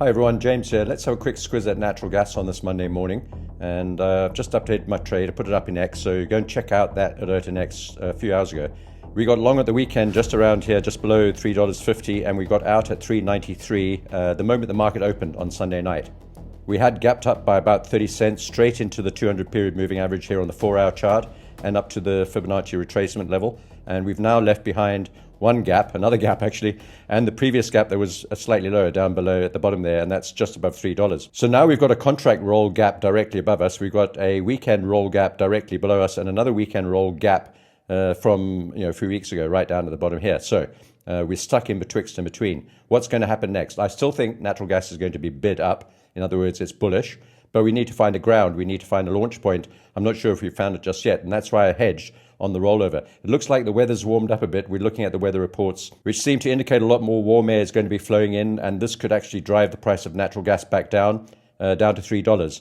Hi everyone, James here. Let's have a quick squiz at natural gas on this Monday morning. And I've just updated my trade. I put it up in X, so go and check out that alert in X a few hours ago. We got long at the weekend just around here, just below $3.50, and we got out at $3.93 the moment the market opened on Sunday night. We had gapped up by about 30 cents straight into the 200 period moving average here on the 4-hour chart and up to the Fibonacci retracement level. And we've now left behind one gap, another gap actually, and the previous gap that was slightly lower down below at the bottom there, and that's just above $3. So now we've got a contract roll gap directly above us. We've got a weekend roll gap directly below us and another weekend roll gap from a few weeks ago right down to the bottom here. So we're stuck in betwixt and between. What's going to happen next? I still think natural gas is going to be bid up. In other words, it's bullish, but we need to find a ground. We need to find a launch point. I'm not sure if we've found it just yet, and that's why I hedged on the rollover. It looks like the weather's warmed up a bit. We're looking at the weather reports, which seem to indicate a lot more warm air is going to be flowing in, and this could actually drive the price of natural gas back down to $3.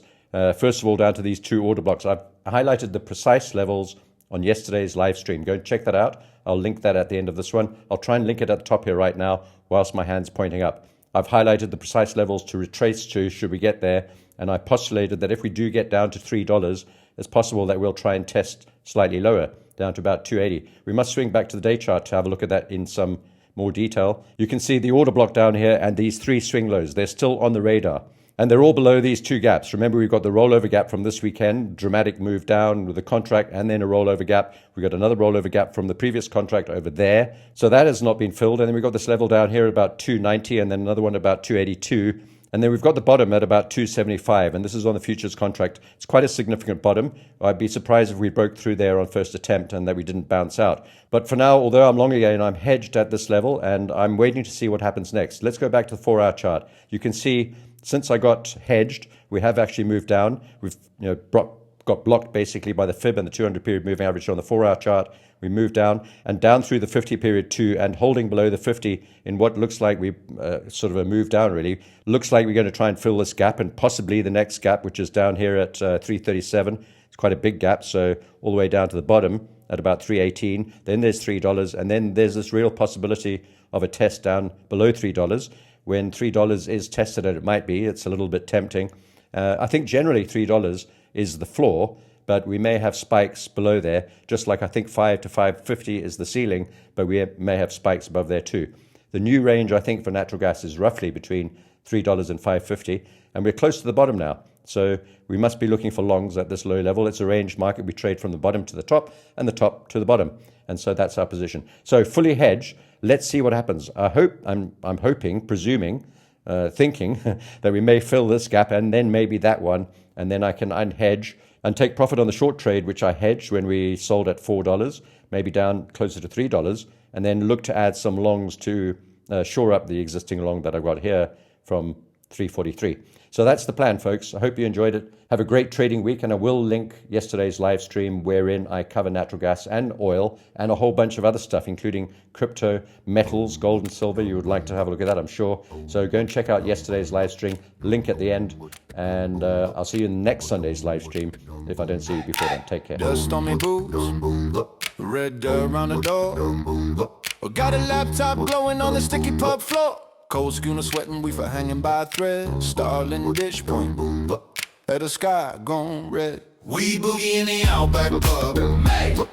First of all, down to these two order blocks. I've highlighted the precise levels on yesterday's live stream. Go and check that out. I'll link that at the end of this one. I'll try and link it at the top here right now whilst my hand's pointing up. I've highlighted the precise levels to retrace to should we get there, and I postulated that if we do get down to $3, it's possible that we'll try and test slightly lower, down to about 280. We must swing back to the day chart to have a look at that in some more detail. You can see the order block down here and these three swing lows. They're still on the radar. And they're all below these two gaps. Remember, we've got the rollover gap from this weekend, dramatic move down with the contract, and then a rollover gap. We've got another rollover gap from the previous contract over there. So that has not been filled. And then we've got this level down here at about 290, and then another one about 282. And then we've got the bottom at about 275, and this is on the futures contract. It's quite a significant bottom. I'd be surprised if we broke through there on first attempt and that we didn't bounce out. But for now, although I'm long again, I'm hedged at this level, and I'm waiting to see what happens next. Let's go back to the 4-hour chart. You can see since I got hedged, we have actually moved down. We've got blocked basically by the fib and the 200 period moving average on the 4-hour chart. We moved down and down through the 50 period too, and holding below the 50 in what looks like we sort of a move down really. Looks like we're going to try and fill this gap and possibly the next gap, which is down here at 337. It's quite a big gap, so all the way down to the bottom at about 318. Then there's $3, and then there's this real possibility of a test down below $3. When $3 is tested, and it might be, it's a little bit tempting. I think generally $3 is the floor, but we may have spikes below there, just like I think 5 to 550 is the ceiling, but we may have spikes above there too. The new range, I think, for natural gas is roughly between $3 and 550, and we're close to the bottom now. So we must be looking for longs at this low level. It's a ranged market. We trade from the bottom to the top and the top to the bottom. And so that's our position. So fully hedged. Let's see what happens. I'm hoping, presuming, thinking that we may fill this gap and then maybe that one, and then I can unhedge and take profit on the short trade, which I hedged when we sold at $4, maybe down closer to $3, and then look to add some longs to shore up the existing long that I've got here from 343. So that's the plan, folks. I hope you enjoyed it. Have a great trading week, and I will link yesterday's live stream wherein I cover natural gas and oil and a whole bunch of other stuff, including crypto, metals, gold and silver. You would like to have a look at that, I'm sure. So go and check out yesterday's live stream, link at the end, and I'll see you in next Sunday's live stream if I don't see you before then. Take care. Dust on me boots, red dirt around the door. Got a laptop glowing on the sticky pub floor. Cold schooner sweating, we for hanging by a thread. Starling dish point, at the sky gone red. We boogie in the Outback Pub,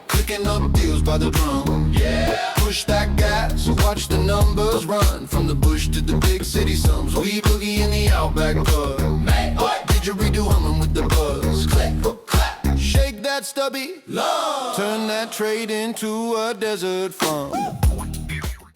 clicking up deals by the drum. Yeah, push that gas, watch the numbers run from the bush to the big city sums. We boogie in the Outback Pub. Didgeridoo humming with the buzz. Click, clap, shake that stubby love. Turn that trade into a desert fun.